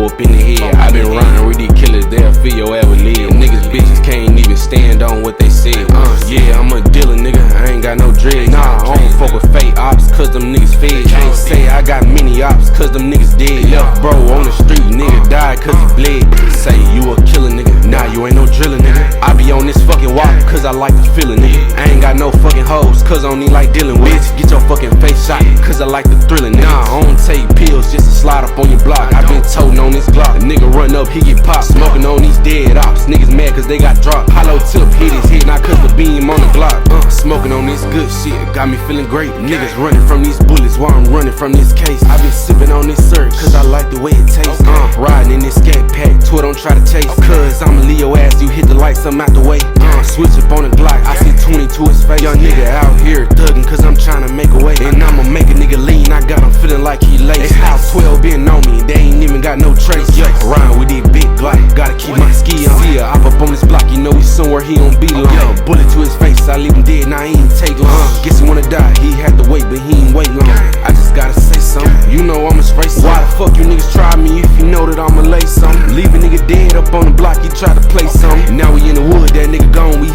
four up in the head. I been riding with these killers, they'll feel your ever live. Niggas bitches can't even stand on what they said. Yeah, I'm a dealer, nigga, I ain't got no dread. Nah, I don't fuck with fake ops, cause them niggas fed. Can't say I got many ops, cause them niggas dead. Left bro on the street, nigga died cause he bled. Say you a killer, nigga, nah, you ain't no driller, nigga. I be on this fucking walk, cause I like the feeling, nigga. I ain't got no fucking hoes, cause I don't need like dealing with. Get your fucking face shot, cause I like the thrilling, nigga. Nah, I don't take pills just to slide up on your block. I been toting on this Glock. A nigga run up, he get popped. Smoking on these dead ops. Niggas mad cause they got dropped. Hollow tip hit his head, not cause the beam on the Glock. Smoking on this good shit, got me feeling great. Niggas running from these bullets while I'm running from this case. I been sipping on this syrup, cause I like the way it tastes. Riding in this scat pack, tour don't try to chase. Cause I'ma leave your ass, you hit the lights, I'm out the way. Switch up on the Glock, I see 20 to his face. Young nigga out here thugging, cause I'm trying to make a way. And I'ma make a nigga lean, I got him feeling like he laced. They house 12 been on me, they ain't even got no trace. Rhyme with these big Glock, gotta keep my ski on. See ya, I up on this block, you know he's somewhere he don't be long. Bullet to his face, I leave him dead, now he ain't take long. Guess he wanna die, he had to wait, but he ain't wait long. I just gotta say something, you know I'ma spray something. Why the fuck you niggas try me if you know that I'ma lay something? Leave a nigga dead up on the block, he try to play something. Now we in the wood, that nigga gone, we